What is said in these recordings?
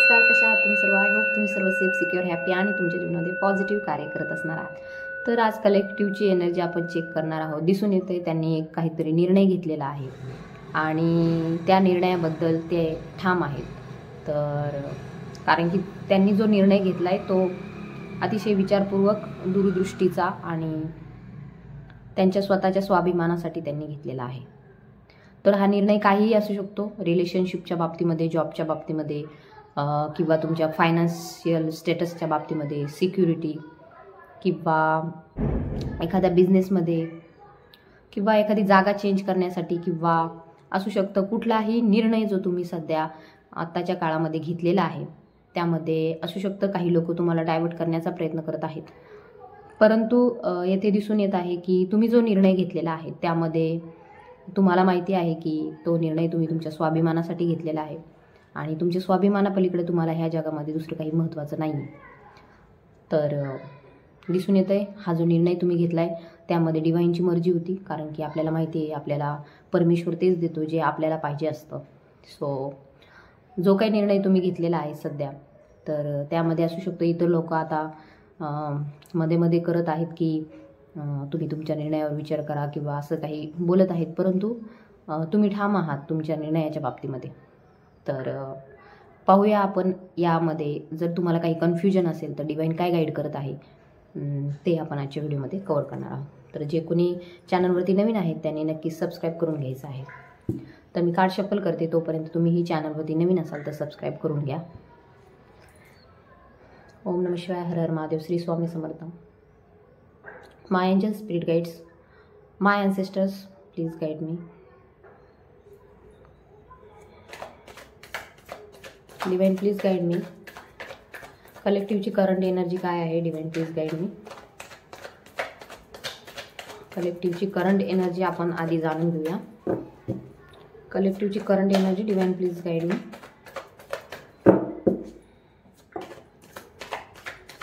नमस्कार, कशा आहात तुम्ही सर्व? आय होप तुम्ही सर्व सेफ, सिक्युअर, हॅपी आणि तुमच्या जीवनामध्ये पॉझिटिव्ह कार्य करत असणार आहात. तर आज कलेक्टिव्हची एनर्जी आपण चेक करणार आहोत. दिसून येते त्यांनी एक काहीतरी निर्णय घेतलेला आहे आणि त्या निर्णयाबद्दल ते ठाम आहेत. तर कारण की त्यांनी जो निर्णय घेतला आहे तो अतिशय विचारपूर्वक, दूरदृष्टीचा आणि त्यांच्या स्वतःच्या स्वाभिमानासाठी त्यांनी घेतलेला आहे. तर हा निर्णय काहीही असू शकतो, रिलेशनशिपच्या बाबतीमध्ये, जॉबच्या बाबतीमध्ये, किंवा तुमच्या फायनान्शियल स्टेटसच्या बाबतीमध्ये, सिक्युरिटी किंवा एखाद्या बिझनेसमध्ये किंवा एखादी जागा चेंज करण्यासाठी, किंवा असू शकतं कुठलाही निर्णय जो तुम्ही सध्या आत्ताच्या काळामध्ये घेतलेला आहे. त्यामध्ये असू शकतं काही लोक तुम्हाला डायव्हर्ट करण्याचा प्रयत्न करत आहेत, परंतु येथे दिसून येत आहे की तुम्ही जो निर्णय घेतलेला आहे त्यामध्ये तुम्हाला माहिती आहे की तो निर्णय तुम्ही तुमच्या स्वाभिमानासाठी घेतलेला आहे आणि तुमच्या स्वाभिमानापलीकडे तुम्हाला ह्या जगामध्ये दुसरं काही महत्त्वाचं नाही आहे. तर दिसून येतं आहे हा जो निर्णय तुम्ही घेतला आहे त्यामध्ये डिव्हाइनची मर्जी होती, कारण की आपल्याला माहिती आहे आपल्याला परमेश्वर तेच देतो जे आपल्याला पाहिजे असतं. सो जो काही निर्णय तुम्ही घेतलेला आहे सध्या, तर त्यामध्ये असू शकतो इतर लोक आता मध्ये मध्ये करत आहेत की तुम्ही तुमच्या निर्णयावर विचार करा किंवा असं काही बोलत आहेत, परंतु तुम्ही ठाम आहात तुमच्या निर्णयाच्या बाबतीमध्ये. तर पाहूया आपण यामध्ये, जर तुम्हाला काही कन्फ्युजन असेल तर डिवाइन काय गाईड करत आहे ते आपण आजच्या व्हिडिओमध्ये कव्हर करणार आहोत. तर जे कोणी चॅनलवरती नवीन आहेत त्यांनी नक्की सबस्क्राईब करून घ्यायचं आहे. तर मी कार्ड शफल करते, तोपर्यंत तुम्ही ही चॅनलवरती नवीन असाल तर सबस्क्राईब करून घ्या. ओम नमः शिवाय, हर हर महादेव, श्री स्वामी समर्थ. My angels, spirit guides, my ancestors, please guide me. Divine, please guide me. कलेक्टिव्हची करंट एनर्जी काय आहे? Divine, please guide me. कलेक्टिव्हची करंट एनर्जी आपण आधी जाणून घेऊया. कलेक्टिव्हची current energy, divine, please guide me.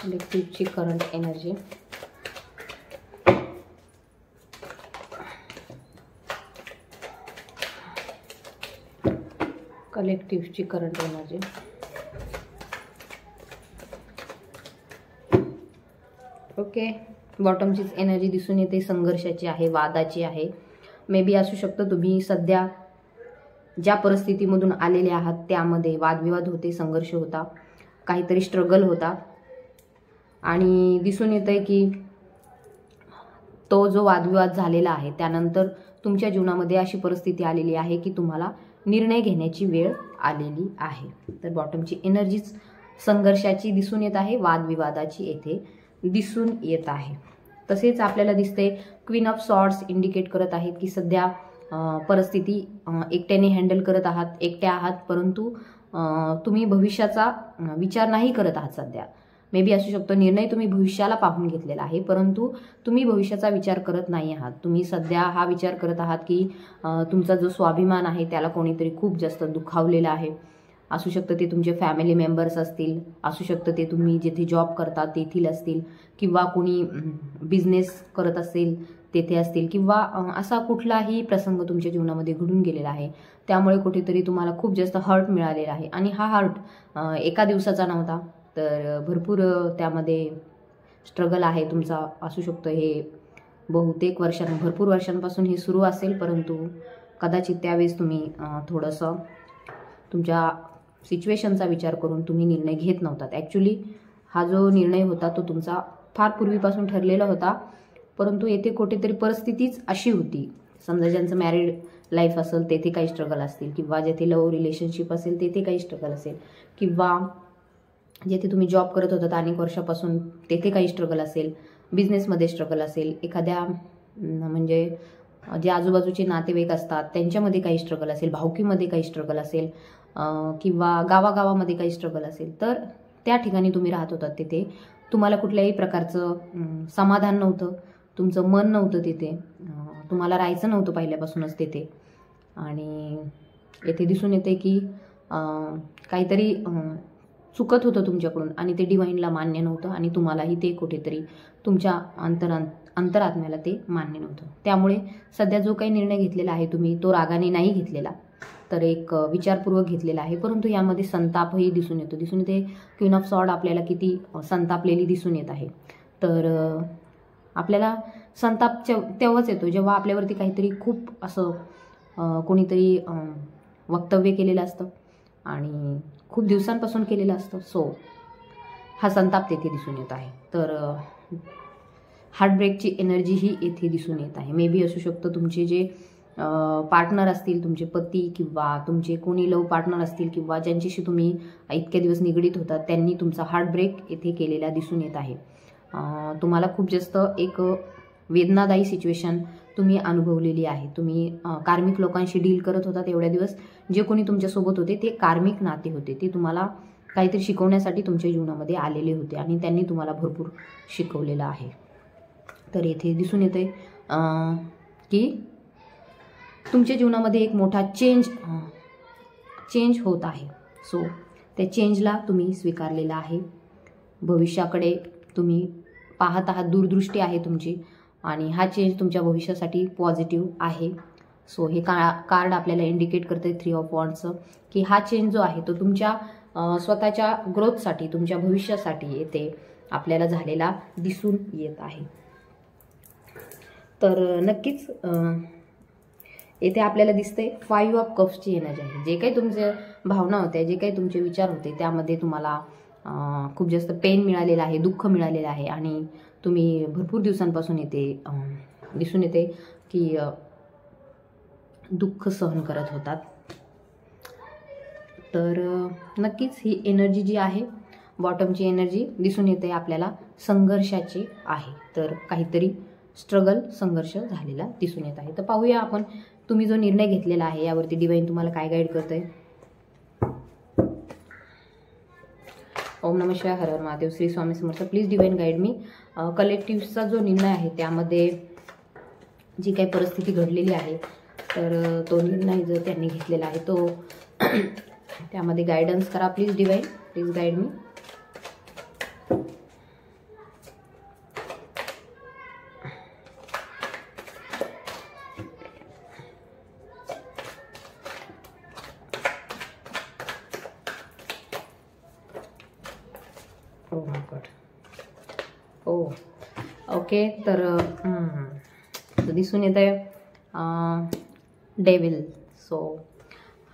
कलेक्टिव्हची करंट एनर्जी. कलेक्टिव्हची करंट एनर्जी. ओके, बॉटमचीच एनर्जी दिसून येते, संघर्षाची आहे, वादाची आहे. मे बी असू शकतं तुम्ही सध्या ज्या परिस्थितीमधून आलेले आहात त्यामध्ये वादविवाद होते, संघर्ष होता, काहीतरी स्ट्रगल होता आणि दिसून येतंय की तो जो वादविवाद झालेला आहे त्यानंतर तुमच्या जीवनामध्ये अशी परिस्थिती आलेली आहे की तुम्हाला निर्णय घेण्याची वेळ आलेली आहे. तर बॉटमची एनर्जीच संघर्षाची दिसून येत आहे, वादविवादाची येथे दिसून येत आहे. तसेच आपल्याला दिसते क्वीन ऑफ सॉर्ड्स इंडिकेट करत आहेत की सध्या परिस्थिती एकट्याने हँडल करत आहात, एकट्या आहात, परंतु तुम्ही भविष्याचा विचार नाही करत आहात सध्या. मे बी असू शकतो निर्णय तुम्ही भविष्याला पाहून घेतलेला आहे, परंतु तुम्ही भविष्याचा विचार करत नाही आहात. तुम्ही सध्या हा विचार करत आहात की तुमचा जो स्वाभिमान आहे त्याला कोणीतरी खूप जास्त दुखावलेला आहे. असू शकतं ते तुमचे फॅमिली मेंबर्स असतील, असू शकतं ते तुम्ही जिथे जॉब करता तेथील असतील, किंवा कोणी बिझनेस करत असेल तेथे असतील, किंवा असा कुठलाही प्रसंग तुमच्या जीवनामध्ये घडून गेलेला आहे. त्यामुळे कुठेतरी तुम्हाला खूप जास्त हर्ट मिळालेला आहे आणि हा हर्ट एका दिवसाचा नव्हता, तर भरपूर त्यामध्ये स्ट्रगल आहे तुमचा. असू शकतं हे बहुतेक भरपूर वर्षांपासून हे सुरू असेल, परंतु कदाचित त्यावेळेस तुम्ही थोडंसं तुमच्या सिच्युएशनचा विचार करून तुम्ही निर्णय घेत नव्हतात. ॲक्च्युली हा जो निर्णय होता तो तुमचा फार पूर्वीपासून ठरलेला होता, परंतु येथे कुठेतरी परिस्थितीच अशी होती. समजा ज्यांचं मॅरिड लाईफ असेल तेथे काही स्ट्रगल असतील, किंवा जेथे लव्ह रिलेशनशिप असेल तेथे काही स्ट्रगल असेल, किंवा जेथे तुम्ही जॉब करत होतात अनेक वर्षापासून तेथे काही स्ट्रगल असेल, बिझनेसमध्ये स्ट्रगल असेल, एखाद्या म्हणजे जे आजूबाजूचे नातेवाईक असतात त्यांच्यामध्ये काही स्ट्रगल असेल, भावकीमध्ये काही स्ट्रगल असेल, किंवा गावागावामध्ये काही स्ट्रगल असेल, तर त्या ठिकाणी तुम्ही राहत होतात तिथे तुम्हाला कुठल्याही प्रकारचं समाधान नव्हतं, तुमचं मन नव्हतं तिथे, तुम्हाला राहायचं नव्हतं पहिल्यापासूनच तिथे. आणि येथे दिसून येते की काहीतरी चुकत होतं तुमच्याकडून आणि ते डिवाइनला मान्य नव्हतं आणि तुम्हालाही ते कुठेतरी तुमच्या अंतरात्म्याला ते मान्य नव्हतं. त्यामुळे सध्या जो काही निर्णय घेतलेला आहे तुम्ही तो रागाने नाही घेतलेला, तर एक विचारपूर्वक घेतलेला आहे, परंतु यामध्ये संतापही दिसून येते. क्वीन ऑफ सॉर्ड आपल्याला किती संतापलेली दिसून येत आहे. तर आपल्याला संताप तेव्हाच येतो जेव्हा आपल्यावरती काहीतरी खूप असं कोणीतरी वक्तव्य केलेलं असतं आणि खूप दिवसांपासून केलेलं असतं. सो हा संताप तेथे दिसून येत आहे. तर हार्टब्रेकची एनर्जी ही येथे दिसून येत आहे. मे बी असू शकतं तुमचे जे पार्टनर असतील, तुमचे पती किंवा तुमचे कोणी लव्ह पार्टनर असतील किंवा ज्यांच्याशी तुम्ही इतके दिवस निगडीत होतात, त्यांनी तुमचा हार्टब्रेक येथे केलेला दिसून येत आहे. तुम्हाला खूप जास्त एक वेदनादायी सिच्युएशन तुम्ही अनुभवलेली आहे. तुम्ही कार्मिक लोकांशी डील करत होतात एवढ्या दिवस. जे कोणी तुमच्यासोबत होते ते कार्मिक नाते होते. ते तुम्हाला काहीतरी शिकवण्यासाठी तुमच्या जीवनामध्ये आलेले होते आणि त्यांनी तुम्हाला भरपूर शिकवलेलं आहे. तर येथे दिसून येते की तुमच्या जीवनामध्ये एक मोठा चेंज होत आहे. सो त्या चेंजला तुम्ही स्वीकारलेला आहे. भविष्याकडे तुम्ही पाहत आहात, दूरदृष्टी आहे तुमची आणि हा चेंज तुमच्या भविष्यासाठी पॉझिटिव्ह आहे. सो हे कार्ड आपल्याला इंडिकेट करते 3 ऑफ वॉन्ड्सचं की हा चेंज जो आहे तो तुमच्या स्वतःच्या ग्रोथसाठी, तुमच्या भविष्यासाठी येथे आपल्याला झालेला दिसून येत आहे. तर नक्कीच येथे आपल्याला दिसते 5 ऑफ कप्सची एनर्जी आहे. जे काही तुमच्या भावना होत्या, जे काही तुमचे विचार होते, त्यामध्ये तुम्हाला खूप जास्त पेन मिळालेलं आहे, दुःख मिळालेलं आहे आणि तुम्ही भरपूर दिवसांपासून येते दिसून येते की दुःख सहन करत होतात. तर नक्कीच ही एनर्जी जी आहे, बॉटमची एनर्जी दिसून येते आपल्याला संघर्षाची आहे. तर काहीतरी स्ट्रगल, संघर्ष झालेला दिसून येत आहे. तर पाहूया आपण तुम्ही जो निर्णय घेतलेला आहे यावरती डिवाइन तुम्हाला काय गाईड करतंय. ओम नमः शिवाय, हर हर Mahadev, Shri Swami Samarth. Please divine guide me. कलेक्टिव्हचा जो निर्णय आहे त्यामध्ये जी काही परिस्थिती घडलेली आहे, तर तो निर्णय जर त्यांनी घेतलेला आहे तो त्यामध्ये गायडन्स करा please divine. Please guide me. Okay. तर दिसून येत आहे डेव्हिल. सो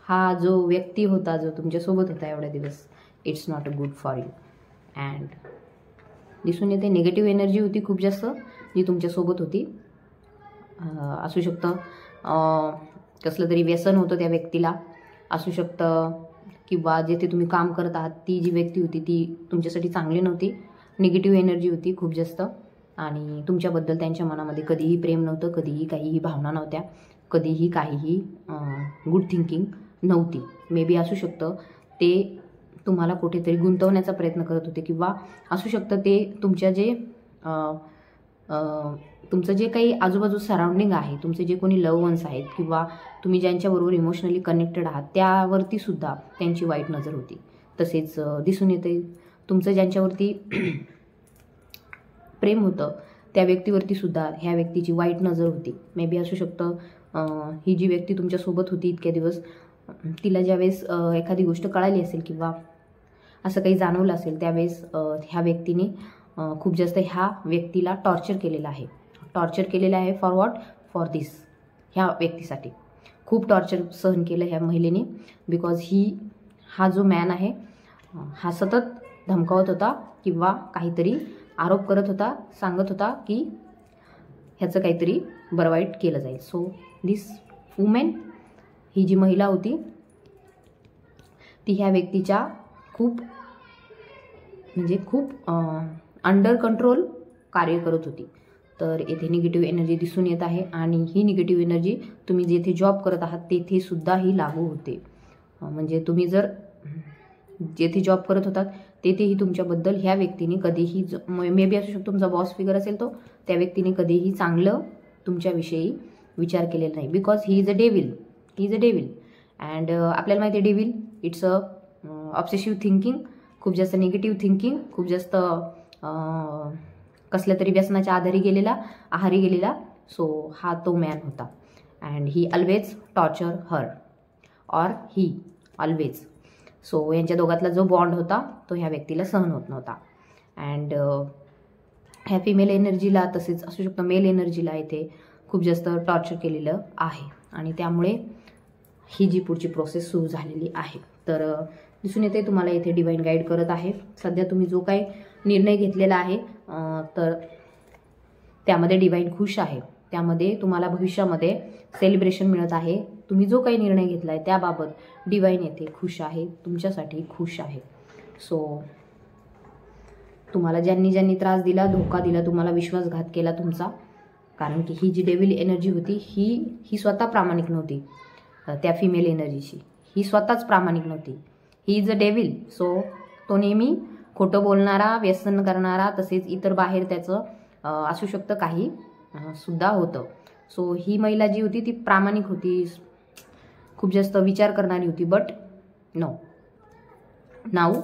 हा जो व्यक्ती होता, जो तुमच्यासोबत होता एवढ्या दिवस, it's not a good for you. And दिसून येते निगेटिव्ह एनर्जी होती खूप जास्त जी तुमच्यासोबत होती. असू शकतं कसलं तरी व्यसन होतं त्या व्यक्तीला, असू शकतं किंवा जेथे तुम्ही काम करत आहात ती जी व्यक्ती होती ती तुमच्यासाठी चांगली नव्हती, निगेटिव्ह एनर्जी होती खूप जास्त आणि तुमच्याबद्दल त्यांच्या मनामध्ये कधीही प्रेम नव्हतं, कधीही काहीही भावना नव्हत्या, कधीही काहीही गुड थिंकिंग नव्हती. मे बी असू शकतं ते तुम्हाला कुठेतरी गुंतवण्याचा प्रयत्न करत होते किंवा असू शकतं ते तुमच्या जे तुमचं जे काही आजूबाजू सराउंडिंग आहे, तुमचे जे कोणी लव्ह वन्स आहेत किंवा तुम्ही ज्यांच्याबरोबर इमोशनली कनेक्टेड आहात त्यावरती सुद्धा त्यांची वाईट नजर होती. तसेच दिसून येते तुमचं ज्यांच्यावरती प्रेम होतं त्या व्यक्तीवरती सुद्धा ह्या व्यक्तीची वाईट नजर होती. मे बी असू शकतं ही जी व्यक्ती तुमच्यासोबत होती इतक्या दिवस, तिला ज्यावेळेस एखादी गोष्ट कळाली असेल किंवा असं काही जाणवलं असेल त्यावेळेस ह्या व्यक्तीने खूप जास्त ह्या व्यक्तीला टॉर्चर केलेलं आहे. For what? फॉर दिस. ह्या व्यक्तीसाठी खूप टॉर्चर सहन केलं ह्या महिलेने. बिकॉज हा जो मॅन आहे हा सतत धमकावत होता किंवा काहीतरी आरोप करत होता, सांगत होता की ह्याचं काहीतरी बरं वाईट केलं जाईल. सो दिस वुमेन, ही जी महिला होती ती ह्या व्यक्तीच्या खूप अंडर कंट्रोल कार्य करत होती. तर येथे निगेटिव्ह एनर्जी दिसून येत आहे आणि ही निगेटिव्ह एनर्जी तुम्ही जेथे जॉब करत आहात तेथे सुद्धा ही लागू होते. म्हणजे तुम्ही जर जेथे जॉब करत होतात तेथेही तुमच्याबद्दल ह्या व्यक्तीने कधीही, मे बी असू शकतो तुमचा बॉस फिगर असेल तो, त्या व्यक्तीने कधीही चांगलं तुमच्याविषयी विचार केलेला नाही. Because he is a devil. And आपल्याला माहिती आहे devil it's a obsessive thinking, खूप जास्त निगेटिव्ह थिंकिंग, खूप जास्त कसल्या तरी व्यसनाच्या आहारी गेलेला. सो हा तो मॅन होता. And he always torture her. Or he always. So यांच्या दोघातला जो बॉन्ड होता तो ह्या व्यक्तीला सहन होत नव्हता. अँड ह्या फिमेल एनर्जीला तसेच असू शकतं मेल एनर्जीला इथे खूप जास्त टॉर्चर केलेलं आहे आणि त्यामुळे ही जी पुढची प्रोसेस सुरू झालेली आहे. तर दिसून येते तुम्हाला इथे डिवाइन गाईड करत आहे. सध्या तुम्ही जो काही निर्णय घेतलेला आहे तर त्यामध्ये डिवाइन खुश आहे. त्यामध्ये तुम्हाला भविष्यामध्ये सेलिब्रेशन मिळत आहे. तुम्ही जो काही निर्णय घेतला आहे त्याबाबत डिवाइन येथे खुश आहे, तुमच्यासाठी खुश आहे. सो तुम्हाला ज्यांनी ज्यांनी त्रास दिला, धोका दिला, तुम्हाला विश्वासघात केला तुमचा, कारण की ही जी डेव्हिल एनर्जी होती ही स्वतः प्रामाणिक नव्हती. त्या फिमेल एनर्जीची ही स्वतःच प्रामाणिक नव्हती. He is a devil. So तो नेहमी खोटं बोलणारा, व्यसन करणारा, तसेच इतर बाहेर त्याचं असू शकतं काही सुद्धा होतं. सो ही महिला जी होती ती प्रामाणिक होती, खूप जास्त विचार करणारी होती. But no, now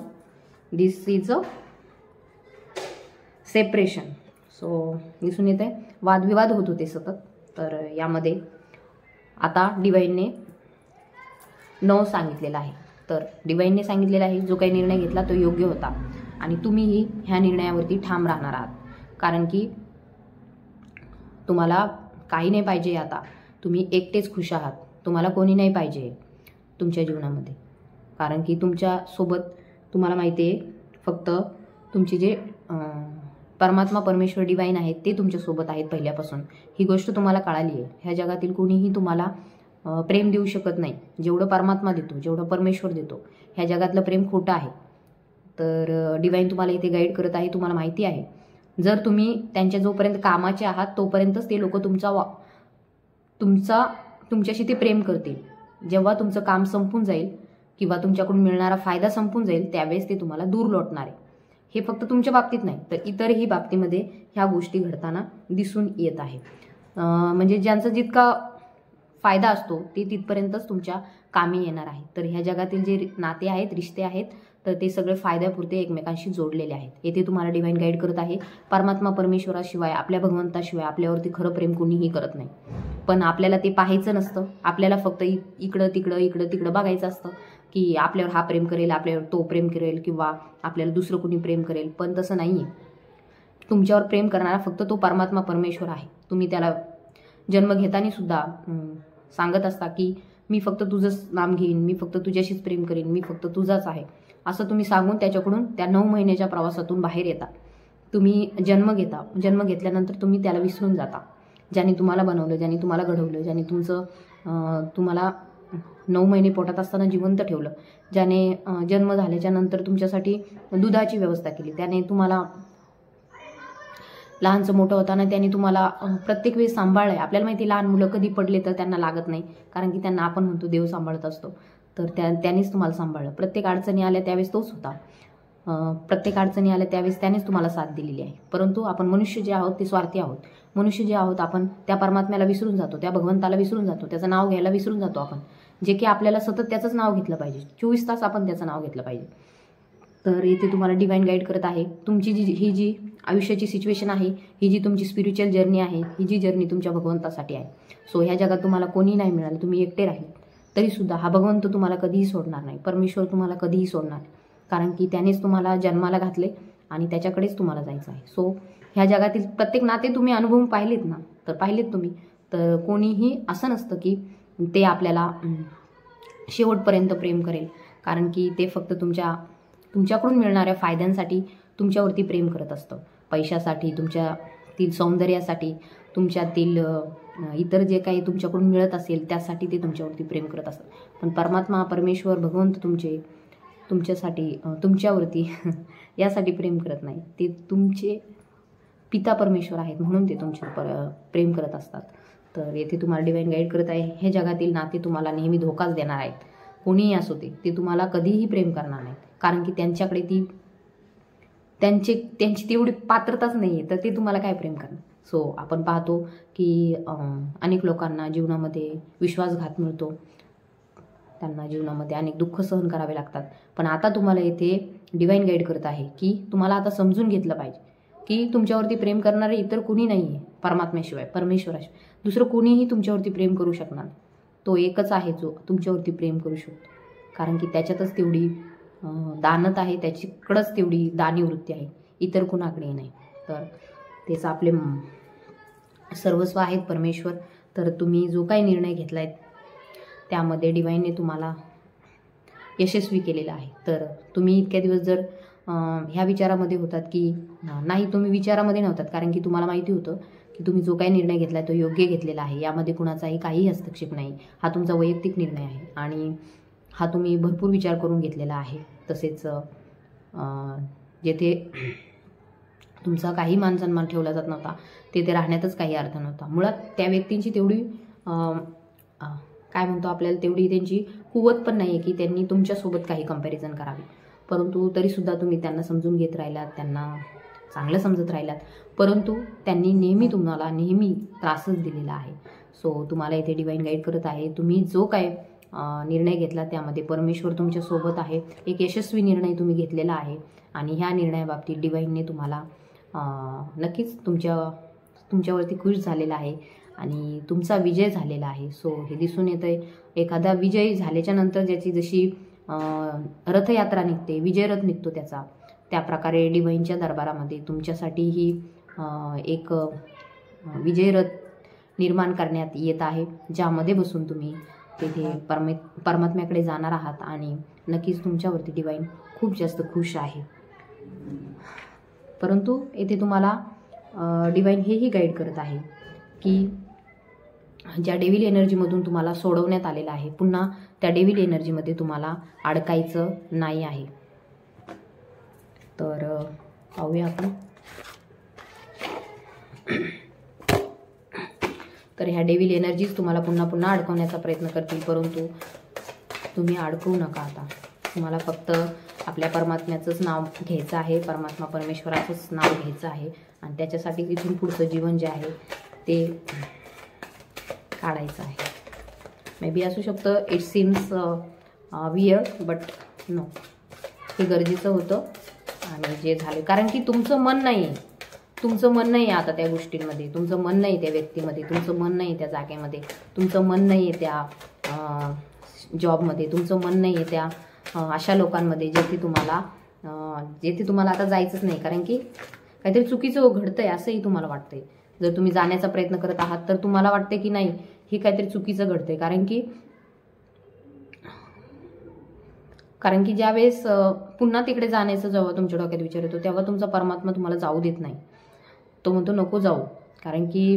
this is a separation. So दिसून येते वादविवाद होत होते सतत. तर यामध्ये आता डिवाइनने नो सांगितलेला आहे. तर डिवाइनने सांगितलेला आहे जो काही निर्णय घेतला तो योग्य होता आणि तुम्हीही ह्या निर्णयावरती ठाम राहणार आहात. कारण की तुम्हाला काही नाही पाहिजे आता. तुम्ही एकटेच खुश आहात. तुम्हाला कोणी नाही पाहिजे तुमच्या जीवनामध्ये. कारण की तुमच्यासोबत तुम्हाला माहिती आहे फक्त तुमचे जे परमात्मा परमेश्वर डिवाइन आहेत ते तुमच्यासोबत आहेत पहिल्यापासून. ही गोष्ट तुम्हाला कळाली आहे. ह्या जगातील कोणीही तुम्हाला प्रेम देऊ शकत नाही जेवढं परमात्मा देतो, जेवढं परमेश्वर देतो. ह्या जगातलं प्रेम खोटं आहे. तर डिवाइन तुम्हाला इथे गाईड करत आहे. तुम्हाला माहिती आहे जर तुम्ही त्यांच्या जोपर्यंत कामाचे आहात तोपर्यंतच ते लोक तुमच्याशी ते प्रेम करतील. जेव्हा तुमचं काम संपून जाईल किंवा तुमच्याकडून मिळणारा फायदा संपून जाईल त्यावेळेस ते तुम्हाला दूर लोटणार आहे. हे फक्त तुमच्या बाबतीत नाही तर इतरही बाबतीमध्ये ह्या गोष्टी घडताना दिसून येत आहे. म्हणजे ज्यांचा जितका फायदा असतो ते तिथपर्यंतच तुमच्या कामी येणार आहे. तर ह्या जगातील जे नाते आहेत, रिश्ते आहेत, तर ते सगळे फायद्यापुरते एकमेकांशी जोडलेले आहेत. येथे तुम्हाला डिवाइन गाईड करत आहे परमात्मा परमेश्वराशिवाय, आपल्या भगवंताशिवाय आपल्यावरती खरं प्रेम कोणीही करत नाही. पण आपल्याला ते पाहायचं नसतं. आपल्याला फक्त इकडं तिकडं बघायचं असतं की आपल्यावर हा प्रेम करेल, आपल्यावर तो प्रेम करेल किंवा आपल्याला दुसरं कोणी प्रेम करेल. पण तसं नाही आहे. तुमच्यावर प्रेम करणारा फक्त तो परमात्मा परमेश्वर आहे. तुम्ही त्याला जन्म घेताना सुद्धा सांगत असता की मी फक्त तुझंच नाम घेईन, मी फक्त तुझ्याशीच प्रेम करेन, मी फक्त तुझाच आहे असं तुम्ही सांगून त्याच्याकडून त्या 9 महिन्याच्या प्रवासातून बाहेर येता. तुम्ही जन्म घेता. जन्म घेतल्यानंतर तुम्ही त्याला विसरून जाता. ज्याने तुम्हाला बनवलं, ज्याने तुम्हाला घडवलं, ज्याने तुम्हाला 9 महिने पोटात असताना जिवंत ठेवलं, ज्याने जन्म झाल्याच्या नंतर तुमच्यासाठी दुधाची व्यवस्था केली, त्याने तुम्हाला लहानचं मोठं होताना त्यांनी तुम्हाला प्रत्येक वेळेस सांभाळलं आहे. आपल्याला माहिती लहान मुलं कधी पडले तर त्यांना लागत नाही, कारण की त्यांना आपण म्हणतो देव सांभाळत असतो. तर त्यानेच तुम्हाला सांभाळलं. प्रत्येक अडचणी आल्या त्यावेळेस तोच होता. प्रत्येक अडचणी आल्या त्यावेळेस त्यानेच तुम्हाला साथ दिलेली आहे. परंतु आपण मनुष्य जे आहोत ते स्वार्थी आहोत. मनुष्य जे आहोत आपण त्या परमात्म्याला विसरून जातो, त्या भगवंताला विसरून जातो, त्याचं नाव घ्यायला विसरून जातो आपण. जे की आपल्याला सतत त्याचंच नाव घेतलं पाहिजे. 24 तास आपण त्याचं नाव घेतलं पाहिजे. तर इथे तुम्हाला डिवाइन गाईड करत आहे. तुमची ही जी आयुष्याची सिच्युएशन आहे, ही जी तुमची स्पिरिच्युअल जर्नी आहे, ही जी जर्नी तुमच्या भगवंतासाठी आहे. सो ह्या जगात तुम्हाला कोणी नाही मिळालं, तुम्ही एकटे राहिले तरीसुद्धा हा भगवंत तुम्हाला कधीही सोडणार नाही. परमेश्वर तुम्हाला कधीही सोडणार नाही. कारण की त्यानेच तुम्हाला जन्माला घातले आणि त्याच्याकडेच तुम्हाला जायचं आहे. सो ह्या जगातील प्रत्येक नाते तुम्ही अनुभवून पाहिलेत ना, तर पाहिलेत तुम्ही. तर कोणीही असं नसतं की ते आपल्याला शेवटपर्यंत प्रेम करेल. कारण की ते फक्त तुमच्याकडून मिळणाऱ्या फायद्यांसाठी तुमच्यावरती प्रेम करत असतं. पैशासाठी, तुमच्यातील सौंदर्यासाठी, तुमच्यातील इतर जे काही तुमच्याकडून मिळत असेल त्यासाठी ते तुमच्यावरती प्रेम करत असतात. पण परमात्मा परमेश्वर भगवंत तुमच्यासाठी तुमच्यावरती यासाठी प्रेम करत नाही. ते तुमचे पिता परमेश्वर आहेत म्हणून ते तुमच्यावर प्रेम करत असतात. तर येथे तुम्हाला डिवाइन गाईड करत आहे. हे जगातील नाते तुम्हाला नेहमी धोकाच देणार आहेत. कोणीही असो ते तुम्हाला कधीही प्रेम करणार नाहीत. कारण की त्यांच्याकडे त्यांची तेवढी पात्रताच नाही आहे, तर ते तुम्हाला काय प्रेम करणार. सो आपण पाहतो की अनेक लोकांना जीवनामध्ये विश्वासघात मिळतो. त्यांना जीवनामध्ये अनेक दुःख सहन करावे लागतात. पण आता तुम्हाला येथे डिवाइन गाईड करत आहे की तुम्हाला आता समजून घेतलं पाहिजे की तुमच्यावरती प्रेम करणारे इतर कुणी नाही आहे परमात्म्याशिवाय, परमेश्वराशिवाय. दुसरं कुणीही तुमच्यावरती प्रेम करू शकणार. तो एकच आहे जो तुमच्यावरती प्रेम करू शकतो, कारण की त्याच्यातच तेवढी दानत आहे, त्याच्याकडंच तेवढी दानीवृत्ती आहे, इतर कुणाकडे नाही. तर तेच आपले सर्वस्व आहेत परमेश्वर. तर तुम्ही जो काही निर्णय घेतला आहे त्यामध्ये डिवाईनने तुम्हाला यशस्वी केलेला आहे. तर तुम्ही इतक्या दिवस जर ह्या विचारामध्ये होतात की नाही, तुम्ही विचारामध्ये नव्हतात, कारण की तुम्हाला माहिती होतं की तुम्ही जो काही निर्णय घेतला आहे तो योग्य घेतलेला आहे, यामध्ये कुणाचाही काही हस्तक्षेप नाही, हा तुमचा वैयक्तिक निर्णय आहे आणि हा तुम्ही भरपूर विचार करून घेतलेला आहे. तसेच जेथे तुमचा काही मानसन्मान ठेवला जात नव्हता तेथे राहण्यातच काही अर्थ नव्हता. मुळात त्या व्यक्तींची तेवढी काय म्हणतो आपल्याला, तेवढी त्यांची कुवत पण नाही आहे की त्यांनी तुमच्यासोबत काही कंपॅरिझन करावे, परंतु तरीसुद्धा तुम्ही त्यांना समजून घेत राहिलात, त्यांना चांगलं समजत राहिलात, परंतु त्यांनी नेहमी तुम्हाला त्रासच दिलेला आहे. सो तुम्हाला इथे डिवाईन गाईड करत आहे, तुम्ही जो काय निर्णय घेतला त्यामध्ये परमेश्वर तुमच्यासोबत आहे. एक यशस्वी निर्णय तुम्ही घेतलेला आहे आणि ह्या निर्णयाबाबतीत डिवाईनने तुम्हाला नक्कीच तुमच्यावरती खुश झालेला आहे आणि तुमचा विजय झालेला आहे. सो हे दिसून येतं आहे, एखादा विजय झाल्याच्या नंतर ज्याची जशी रथयात्रा निघते, विजयरथ निघतो त्याचा, त्याप्रकारे डिवाईनच्या दरबारामध्ये तुमच्यासाठी ही एक विजयरथ निर्माण करण्यात येत आहे, ज्यामध्ये बसून तुम्ही तेथे परमात्म्याकडे जाणार आहात आणि नक्कीच तुमच्यावरती डिवाईन खूप जास्त खुश आहे. परंतु येथे तुम्हाला डिवाईन हेही गाईड करत आहे की ज्या डेव्हिल एनर्जीमधून तुम्हाला सोडवण्यात आलेलं आहे, पुन्हा त्या डेव्हिल एनर्जीमध्ये तुम्हाला अडकायचं नाही आहे. तर पाहूया आपण. तर ह्या डेव्हिल एनर्जीज तुम्हाला पुन्हा पुन्हा अडकवण्याचा प्रयत्न करतील, परंतु तुम्ही अडकवू नका. आता तुम्हाला फक्त आपल्या परमात्म्याचंच नाव घ्यायचं आहे, परमात्मा परमेश्वराचंच नाव घ्यायचं आहे आणि त्याच्यासाठी इथून पुढचं जीवन जे आहे ते काढायचं आहे. मे बी असू शकतं it seems weird, but no, हे गरजेचं होतं आणि जे झाले, कारण की तुमचं मन नाही आहे, तुमचं मन नाही आहे आता त्या गोष्टींमध्ये, तुमचं मन नाही त्या व्यक्तीमध्ये, तुमचं मन नाही त्या जागेमध्ये, तुमचं मन नाही आहे त्या जॉबमध्ये, तुमचं मन नाही आहे त्या अशा लोकांमध्ये जेथे तुम्हाला आता जायचंच नाही, कारण की काहीतरी चुकीचं घडतं आहे असंही तुम्हाला वाटतंय. जर तुम्ही जाण्याचा प्रयत्न करत आहात तर तुम्हाला वाटते की नाही, हे काहीतरी चुकीचं घडतंय, कारण की ज्यावेळेस पुन्हा तिकडे जाण्याचं जेव्हा तुमच्या डोक्यात विचार येतो तेव्हा तुमचा परमात्मा तुम्हाला जाऊ देत नाही. तो म्हणतो नको जाऊ, कारण की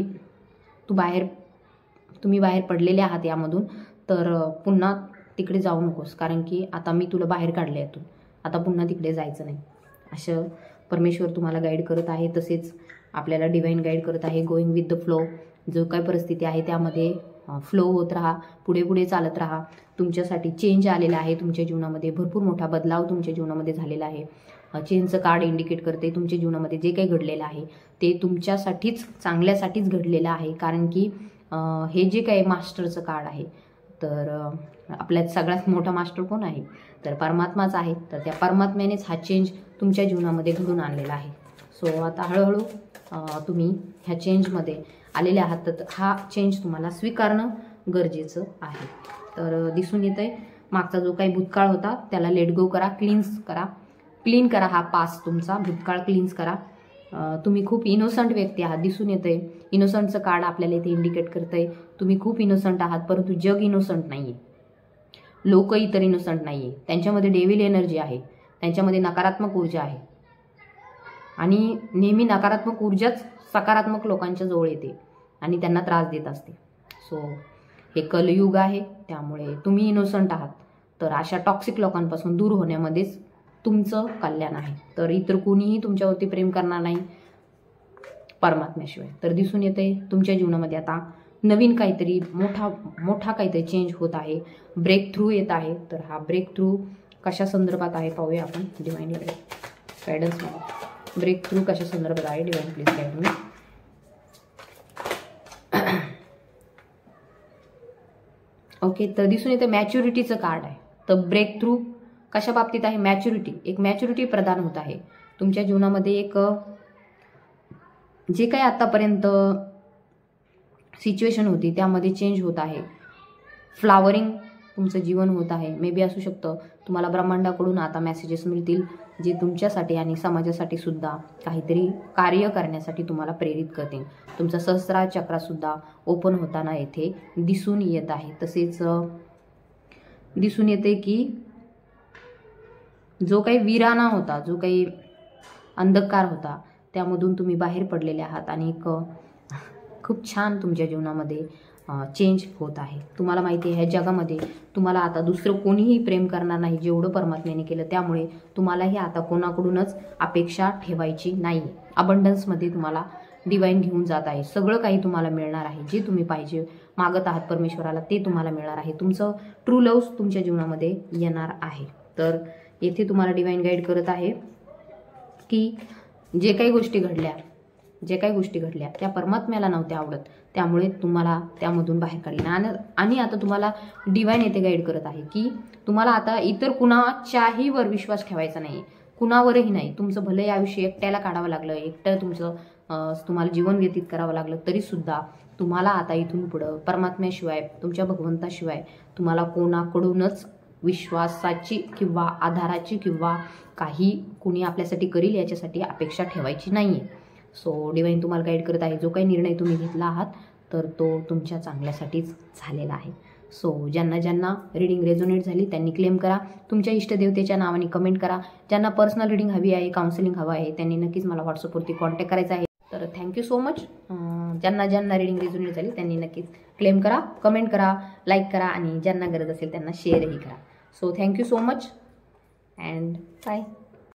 तुम्ही बाहेर पडलेले आहात यामधून, तर पुन्हा तिकडे जाऊ नकोस, कारण की आता मी तुला बाहेर काढले यातून, आता पुन्हा तिकडे जायचं नाही. असं परमेश्वर तुम्हाला गाईड करत आहे. तसेच आपल्याला डिवाईन गाईड करत आहे, गोईंग विथ द फ्लो. जो काय परिस्थिती आहे त्यामध्ये फ्लो होत राहा, पुढे पुढे चालत राहा. तुमच्यासाठी चेंज आलेला आहे तुमच्या जीवनामध्ये, भरपूर मोठा बदलाव तुमच्या जीवनामध्ये झालेला आहे. चेंजचं कार्ड इंडिकेट करते तुमच्या जीवनामध्ये जे काही घडलेलं आहे ते तुमच्यासाठीच, चांगल्यासाठीच घडलेलं आहे, कारण की हे जे काही मास्टरचं कार्ड आहे, तर आपल्यात सगळ्यात मोठा मास्टर कोण आहे, तर परमात्माच आहे. तर त्या परमात्म्यानेच हा चेंज तुमच्या जीवनामध्ये घडून आणलेला आहे. सो आता हळूहळू तुम्ही ह्या चेंजमध्ये आलेले आहात, तर हा चेंज तुम्हाला स्वीकारणं गरजेचं आहे. तर दिसून येतं आहे मागचा जो काही भूतकाळ होता त्याला लेट गो करा, क्लीन करा हा पास्ट तुमचा भूतकाळ क्लीन्स करा. तुम्ही खूप इनोसंट व्यक्ती आहात, दिसून येतंय. इनोसंटचं कार्ड आपल्याला इथे इंडिकेट करतंय तुम्ही खूप इनोसंट आहात, परंतु जग इनोसंट नाही आहे, लोक इतर इनोसंट नाही आहे. त्यांच्यामध्ये डेव्हिल एनर्जी आहे, त्यांच्यामध्ये नकारात्मक ऊर्जा आहे आणि नेहमी नकारात्मक ऊर्जाच सकारात्मक लोकांच्या जवळ येते आणि त्यांना त्रास देत असते. सो हे कलयुग आहे, त्यामुळे तुम्ही इनोसंट आहात, तर अशा टॉक्सिक लोकांपासून दूर होण्यामध्येच तुमचं कल्याण आहे. तर इतर कोणीही तुमच्यावरती प्रेम करणार नाही परमात्म्याशिवाय. तर दिसून येते तुमच्या जीवनामध्ये आता नवीन काहीतरी मोठा काहीतरी चेंज होत आहे, ब्रेक थ्रू येत आहे. तर हा ब्रेक थ्रू कशा संदर्भात आहे पाहूया आपण. डिवाईन गायडन्स मध्ये ब्रेक थ्रू कशा संदर्भात आहे, divine please guide me. Okay, तर दिसून येते मॅच्युरिटीचं कार्ड आहे. तर ब्रेक थ्रू कशा बाबतीत आहे, मॅच्युरिटी, एक मॅच्युरिटी प्रदान होत आहे तुमच्या जीवनामध्ये. एक जे काही आतापर्यंत सिच्युएशन होती त्यामध्ये चेंज होत आहे. फ्लावरिंग तुमचं जीवन होत आहे. मे बी असू शकतं तुम्हाला ब्रह्मांडाकडून आता मेसेजेस मिळतील जे तुमच्यासाठी आणि समाजासाठी सुद्धा काहीतरी कार्य करण्यासाठी तुम्हाला प्रेरित करतील. तुमचा सहस्रार चक्रासुद्धा ओपन होताना येथे दिसून येत आहे. तसेच दिसून येते की जो काही विराना होता, जो काही अंधकार होता, त्यामधून तुम्ही बाहेर पडलेले आहात आणि एक खूप छान तुमच्या जीवनामध्ये चेंज होत आहे. तुम्हाला माहिती आहे ह्या जगामध्ये तुम्हाला आता दुसरं कोणीही प्रेम करणार नाही जेवढं परमात्म्याने केलं. त्यामुळे तुम्हालाही आता कोणाकडूनच अपेक्षा ठेवायची नाही. अबंडन्समध्ये तुम्हाला डिवाईन घेऊन जात आहे. सगळं काही तुम्हाला मिळणार आहे. जे तुम्ही पाहिजे मागत आहात परमेश्वराला ते तुम्हाला मिळणार आहे. तुमचं ट्रू लव्ह तुमच्या जीवनामध्ये येणार आहे. तर येथे तुम्हाला डिवाईन गाईड करत आहे की जे काही गोष्टी घडल्या त्या परमात्म्याला नव्हत्या आवडत, त्यामुळे तुम्हाला त्यामधून बाहेर काढले. आणि आता तुम्हाला डिवाईन येथे गाईड करत आहे की तुम्हाला आता इतर कुणाच्याही वर विश्वास ठेवायचा नाही, कुणावरही नाही. तुमचं भले आयुष्य एकट्याला काढावं लागलं, एकटं तुम्हाला जीवन व्यतीत करावं लागलं, तरीसुद्धा तुम्हाला आता इथून पुढं परमात्म्याशिवाय, तुमच्या भगवंताशिवाय तुम्हाला कोणाकडूनच विश्वासाची किंवा आधाराची किंवा काही कुणी आपल्यासाठी करील याच्यासाठी अपेक्षा ठेवायची नाही आहे. सो डिवाईन तुम्हाला गाईड करत आहे. जो काही निर्णय तुम्ही घेतला आहात तर तो तुमच्या चांगल्यासाठीच झालेला आहे. सो ज्यांना रीडिंग रेझोनेट झाली त्यांनी क्लेम करा. तुमच्या इष्टदेवतेच्या नावाने कमेंट करा. ज्यांना पर्सनल रीडिंग हवी आहे, काउन्सिलिंग हवं आहे, त्यांनी नक्कीच मला व्हॉट्सअपवरती कॉन्टॅक्ट करायचा आहे. तर थँक्यू सो मच. ज्यांना रीडिंग रेझोनेट झाली त्यांनी नक्कीच क्लेम करा, कमेंट करा, लाईक करा आणि ज्यांना गरज असेल त्यांना शेअरही करा. So thank you so much and bye.